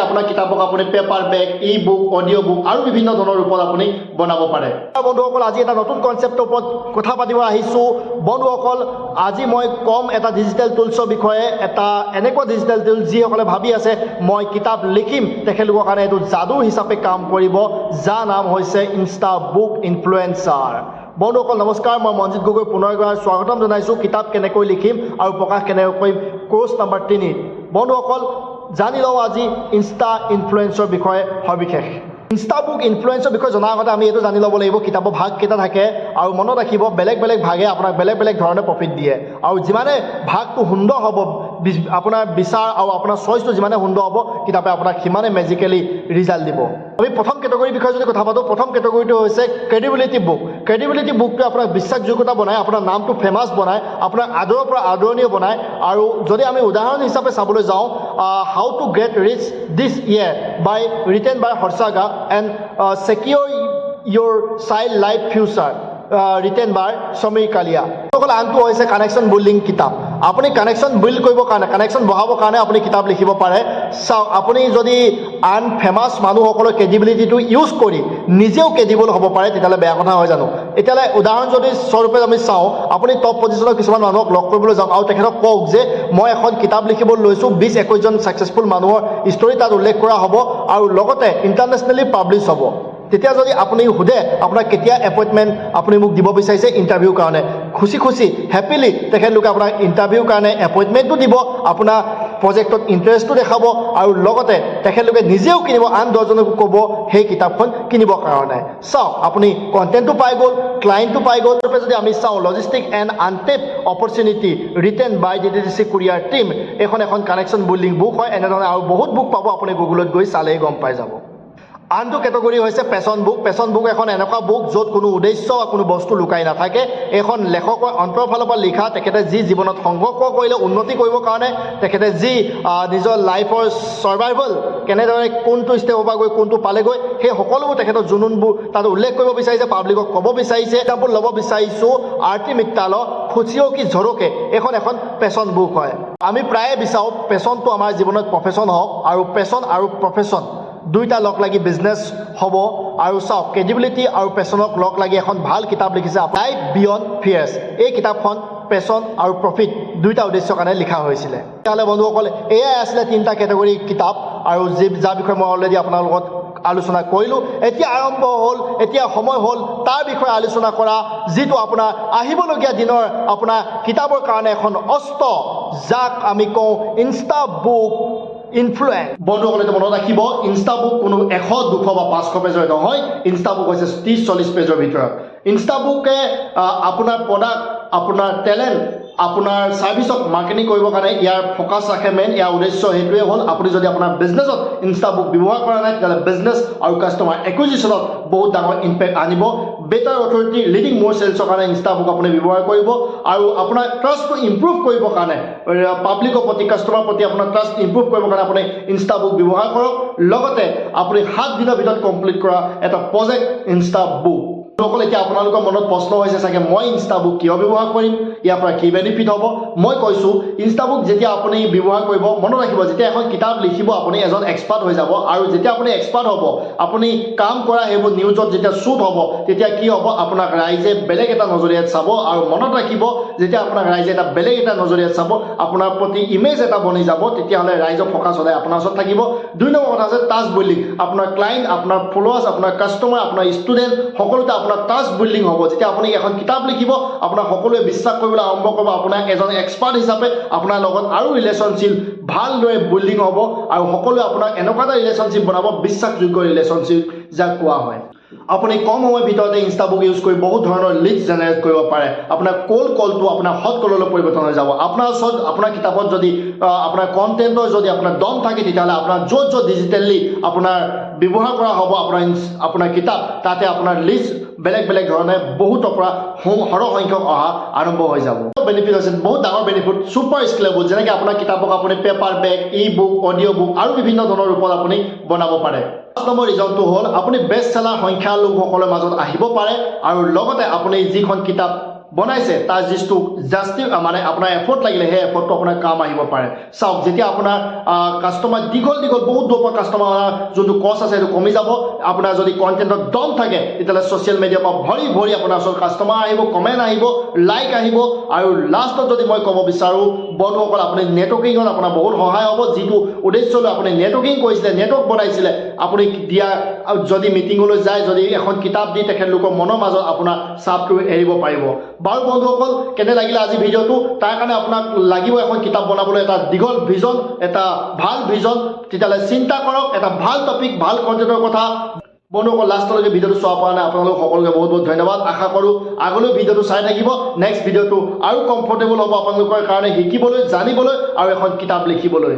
আপোনাৰ কিতাপক আপুনি paper bag, ই book, audio' book আৰু বিভিন্ন ধৰণৰ ৰূপত আপুনি বনাব পাৰে। বন্ধুসকল, আজি এটা নতুন কনচেপ্টৰ ওপৰত কথা পাতিব আহিছোঁ। বন্ধুসকল, আজি মই কম এটা ডিজিটেল টুলছৰ বিষয়ে, এটা এনেকুৱা ডিজিটেল টুল যিসকলে ভাবি আছে মই কিতাপ লিখিম, তেখেতলোকৰ কাৰণে এইটো যাদু হিচাপে কাম কৰিব, যাৰ নাম হৈছে ইনষ্টা বুক ইনফ্লুৱেঞ্চাৰ। বন্ধুসকল নমস্কাৰ, মই মনজিত গগৈ পুনৰ এবাৰ স্বাগতম জনাইছোঁ কিতাপ কেনেকৈ লিখিম আৰু প্ৰকাশ কেনেকৈ কৰিম কোৰ্চ নম্বৰ 3। বন্ধুসকল, জানি লওঁ আজি ইনষ্টা ইনফ্লুৱেঞ্চৰ বিষয়ে সবিশেষ। ইনষ্টা বুক ইনফ্লুৱেঞ্চৰ বিষয়ে জনাৰ আগতে আমি এইটো জানি ল'ব লাগিব কিতাপৰ ভাগ কেইটা থাকে, আৰু মনত ৰাখিব বেলেগ বেলেগ ভাগে আপোনাক বেলেগ বেলেগ ধৰণে প্ৰফিট দিয়ে, আৰু যিমানে ভাগটো সুন্দৰ হ'ব, আপোনাৰ বিচাৰ আৰু আপোনাৰ চইচটো যিমানে সুন্দৰ হ'ব, কিতাপে আপোনাক সিমানে মেজিকেলি ৰিজাল্ট দিব। আমি প্ৰথম কেটেগৰীৰ বিষয়ে যদি কথা পাতোঁ, প্ৰথম কেটেগৰীটো হৈছে ক্ৰেডিবিলিটি বুক। ক্ৰেডিবিলিটি বুকটোৱে আপোনাক বিশ্বাসযোগ্যতা বনায়, আপোনাৰ নামটো ফেমাছ বনায়, আপোনাক আদৰৰ পৰা আদৰণীয় বনায়। আৰু যদি আমি উদাহৰণ হিচাপে চাবলৈ যাওঁ, how to get rich this year by written by হৰ্ষাগা and secure your child life future written by Samir Kalia. আনটো হৈছে কানেকশ্যন বিল্ডিং কিতাপ। আপুনি কানেকশ্যন বিল্ড কৰিবৰ কাৰণে, কানেকশ্যন বঢ়াবৰ কাৰণে আপুনি কিতাপ লিখিব পাৰে। চাওক, আপুনি যদি আন ফেমাছ মানুহসকলৰ ক্ৰেডিবিলিটিটো ইউজ কৰি নিজেও ক্ৰেডিবল হ'ব পাৰে, তেতিয়াহ'লে বেয়া কথা হয় জানো? এতিয়ালৈ উদাহৰণ যদি স্বৰূপে আমি চাওঁ, আপুনি টপ পজিশ্যনৰ কিছুমান মানুহক লগ কৰিবলৈ যাওক আৰু তেখেতক কওক যে মই এখন কিতাপ লিখিবলৈ লৈছোঁ, 20-21জন ছাকচেছফুল মানুহৰ ষ্টৰী তাত উল্লেখ কৰা হ'ব আৰু লগতে ইণ্টাৰনেশ্যনেলি পাব্লিছ হ'ব। তেতিয়া যদি আপুনি সোধে আপোনাক কেতিয়া এপইণ্টমেণ্ট আপুনি মোক দিব বিচাৰিছে ইণ্টাৰভিউৰ কাৰণে, খুচি খুচি হেপিলি তেখেতলোকে আপোনাক ইণ্টাৰভিউৰ কাৰণে এপইণ্টমেণ্টটো দিব, আপোনাৰ প্ৰজেক্টত ইণ্টাৰেষ্টটো দেখাব, আৰু লগতে তেখেতলোকে নিজেও কিনিব, আন 10জনকো ক'ব সেই কিতাপখন কিনিবৰ কাৰণে। চাওক, আপুনি কণ্টেণ্টটো পাই গ'ল, ক্লাইণ্টটো পাই গ'ল। যদি আমি চাওঁ logistic and untapped opportunity written by DDDC courier team, এইখন এখন কানেকশ্যন বিল্ডিং বুক হয়। এনেধৰণে আৰু বহুত বুক পাব, আপুনি গুগলত গৈ চালেই গম পাই যাব। আনটো কেটেগৰী হৈছে পেচন বুক। পেচন বুক এখন এনেকুৱা বুক য'ত কোনো উদ্দেশ্য বা কোনো বস্তু লুকাই নাথাকে। এইখন লেখকৰ অন্তৰৰ ফালৰ পৰা লিখা, তেখেতে যি জীৱনত সংঘৰ্ষ কৰিলে উন্নতি কৰিবৰ কাৰণে, তেখেতে যি নিজৰ লাইফৰ ছাৰ্ভাইভেল কেনেদৰে কোনটো ষ্টেপৰ পৰা গৈ কোনটো পালেগৈ, সেই সকলোবোৰ তেখেতৰ জুনুনবোৰ তাত উল্লেখ কৰিব বিচাৰিছে, পাব্লিকক ক'ব বিচাৰিছে। এক্সাম্পল ল'ব বিচাৰিছোঁ আৰতি মিত্তালৰ খুচিও কি ঝৰোকে, এইখন এখন পেচন বুক হয়। আমি প্ৰায়ে বিচাৰোঁ পেচনটো আমাৰ জীৱনত প্ৰফেশ্যন হওক, আৰু পেচন আৰু প্ৰফেশ্যন দুইটা লগ লাগি বিজনেছ হ'ব। আৰু চাওক, ক্ৰেডিবিলিটি আৰু পেচনক লগ লাগি এখন ভাল কিতাপ লিখিছে লাইফ বিয়ণ্ড ফিয়াৰ্ছ। এই কিতাপখন পেচন আৰু প্ৰফিট দুইটা উদ্দেশ্যৰ কাৰণে লিখা হৈছিলে। তেতিয়াহ'লে বন্ধুসকল, এয়াই আছিলে 3টা কেটেগৰী কিতাপ, আৰু যাৰ বিষয়ে মই অলৰেডি আপোনাৰ লগত আলোচনা কৰিলোঁ। এতিয়া আৰম্ভ হ'ল, এতিয়া সময় হ'ল তাৰ বিষয়ে আলোচনা কৰা, যিটো আপোনাৰ আহিবলগীয়া দিনৰ আপোনাৰ কিতাপৰ কাৰণে এখন অস্ত্ৰ, যাক আমি কওঁ ইনষ্টা বুক ইনফ্লুৱেঞ্চ। বন্ধুসকলে মনত ৰাখিব, ইনষ্টা বুক কোনো 100, 200 বা 500 পেজৰ নহয়। ইনষ্টা বুক হৈছে 30-40 পেজৰ ভিতৰত। ইনষ্টা বুকে আপোনাৰ প্ৰডাক্ট, আপোনাৰ টেলেণ্ট, আপোনাৰ ছাৰ্ভিচক মাৰ্কেটিং কৰিবৰ কাৰণে ইয়াৰ ফ'কাছ ৰাখে। মেইন ইয়াৰ উদ্দেশ্য সেইটোৱে হ'ল, আপুনি যদি আপোনাৰ বিজনেছত ইনষ্টা বুক ব্যৱহাৰ কৰা নাই, তেতিয়াহ'লে বিজনেছ আৰু কাষ্টমাৰ একুইজিশ্যনত বহুত ডাঙৰ ইম্পেক্ট আনিব। বেটাৰ অথৰিটি লিডিং মোৰ চেলছৰ কাৰণে ইনষ্টা বুক আপুনি ব্যৱহাৰ কৰিব, আৰু আপোনাৰ ট্ৰাষ্টটো ইম্প্ৰুভ কৰিবৰ কাৰণে, পাব্লিকৰ প্ৰতি, কাষ্টমাৰৰ প্ৰতি আপোনাৰ ট্ৰাষ্ট ইম্প্ৰুভ কৰিবৰ কাৰণে আপুনি ইনষ্টা বুক ব্যৱহাৰ কৰক। লগতে আপুনি 7 দিনৰ ভিতৰত কমপ্লিট কৰা এটা প্ৰজেক্ট ইনষ্টা বুক। সকলো এতিয়া আপোনালোকৰ মনত প্ৰশ্ন হৈছে চাগে, মই ইনষ্টা বুক কিয় ব্যৱহাৰ কৰিম, ইয়াৰ পৰা কি বেনিফিট হ'ব? মই কৈছোঁ, ইনষ্টা বুক যেতিয়া আপুনি ব্যৱহাৰ কৰিব, মনত ৰাখিব যেতিয়া এখন কিতাপ লিখিব আপুনি এজন এক্সপাৰ্ট হৈ যাব, আৰু যেতিয়া আপুনি এক্সপাৰ্ট হ'ব, আপুনি কাম কৰা সেইবোৰ নিউজত যেতিয়া শ্বুট হ'ব, তেতিয়া কি হ'ব, আপোনাক ৰাইজে বেলেগ এটা নজৰিয়াত চাব। আৰু মনত ৰাখিব, যেতিয়া আপোনাক ৰাইজে এটা বেলেগ এটা নজৰিয়াত চাব, আপোনাৰ প্ৰতি ইমেজ এটা বনি যাব, তেতিয়াহ'লে ৰাইজৰ ফ'কাছ সদায় আপোনাৰ ওচৰত থাকিব। 2 নম্বৰ কথা আছে ট্ৰাষ্ট বিল্ডিং। আপোনাৰ ক্লাইণ্ট, আপোনাৰ ফলোৱাৰ্ছ, আপোনাৰ কাষ্টমাৰ, আপোনাৰ ষ্টুডেণ্ট সকলোতে আপোনাৰ ট্ৰাষ্ট বিল্ডিং হ'ব। যেতিয়া আপুনি এখন কিতাপ লিখিব, আপোনাক সকলোৱে বিশ্বাস কৰিবলৈ আৰম্ভ কৰিব, আপোনাক এজন এক্সপাৰ্ট হিচাপে আপোনাৰ লগত আৰু ৰিলেশ্যনশ্বিপ ভালদৰে বিল্ডিং হ'ব, আৰু সকলোৱে আপোনাক এনেকুৱা এটা ৰিলেশ্যনশ্বিপ বনাব, বিশ্বাসযোগ্য ৰিলেশ্যনশ্বিপ যাক কোৱা হয়। আপুনি কম সময়ৰ ভিতৰতে ইনষ্টা বুক ইউজ কৰি বহুত ধৰণৰ লিডছ জেনেৰেট কৰিব পাৰে। আপোনাৰ ক'ল্ড কলটো আপোনাৰ হট কললৈ পৰিৱৰ্তন হৈ যাব। আপোনাৰ ওচৰত আপোনাৰ কিতাপত যদি আপোনাৰ কণ্টেণ্টৰ যদি আপোনাৰ দম থাকে, তেতিয়াহ'লে আপোনাৰ য'ত য'ত ডিজিটেলি আপোনাৰ ব্যৱহাৰ কৰা হ'ব আপোনাৰ কিতাপ, তাতে আপোনাৰ লিষ্ট বেলেগ বেলেগ ধৰণে বহুতৰ পৰা সৰহসংখ্যক অহা আৰম্ভ হৈ যাব। বেনিফিট হৈছে বহুত ডাঙৰ বেনিফিট, ছুপাৰ স্কেলেবল। যেনেকৈ আপোনাৰ কিতাপক আপুনি পেপাৰ বেগ, ই বুক, অডিঅ' বুক আৰু বিভিন্ন ধৰণৰ ৰূপত আপুনি বনাব পাৰে। 5 নম্বৰ ৰিজনটো হ'ল, আপুনি বেষ্ট চেলাৰ সংখ্যা লোকসকলৰ মাজত আহিব পাৰে, আৰু লগতে আপুনি যিখন কিতাপ বনাইছে তাৰ যিটো জাষ্টি মানে আপোনাৰ এফৰ্ট লাগিলে সেই এফৰ্টটো আপোনাৰ কাম আহিব পাৰে চাওক যেতিয়া আপোনাৰ কাষ্টমাৰ দীঘল বহুত দূৰৰ পৰা কাষ্টমাৰ যোনটো কষ্ট আছে সেইটো কমি যাব আপোনাৰ যদি কণ্টেণ্টত দম থাকে তেতিয়াহ'লে ছ'চিয়েল মিডিয়াৰ পৰা ভৰি আপোনাৰ ওচৰত কাষ্টমাৰ আহিব কমেণ্ট আহিব লাইক আহিব আৰু লাষ্টত যদি মই ক'ব বিচাৰোঁ বন্ধুসকল আপুনি নেটৱৰ্কিঙত আপোনাৰ বহুত সহায় হ'ব যিটো উদ্দেশ্য লৈ আপুনি নেটৱৰ্কিং কৰিছিলে নেটৱৰ্ক বনাইছিলে আপুনি দিয়া যদি মিটিঙলৈ যায় যদি এখন কিতাপ দি তেখেতলোকৰ মনৰ মাজত আপোনাৰ চাপটো এৰিব পাৰিব বাৰু বন্ধুসকল কেনে লাগিলে আজি ভিডিঅ'টো তাৰ কাৰণে আপোনাক লাগিব এখন কিতাপ বনাবলৈ এটা দীঘল ভিজন এটা ভাল ভিজন তেতিয়াহ'লে চিন্তা কৰক এটা ভাল টপিক ভাল কণ্টেণ্টৰ কথা বন্ধুসকল লাষ্টলৈকে ভিডিঅ'টো চোৱাৰ পৰা নাই আপোনালোক সকলোকে বহুত ধন্যবাদ আশা কৰোঁ আগলৈ ভিডিঅ'টো চাই থাকিব নেক্সট ভিডিঅ'টো আৰু কমফৰ্টেবল হ'ব আপোনালোকৰ কাৰণে শিকিবলৈ জানিবলৈ আৰু এখন কিতাপ লিখিবলৈ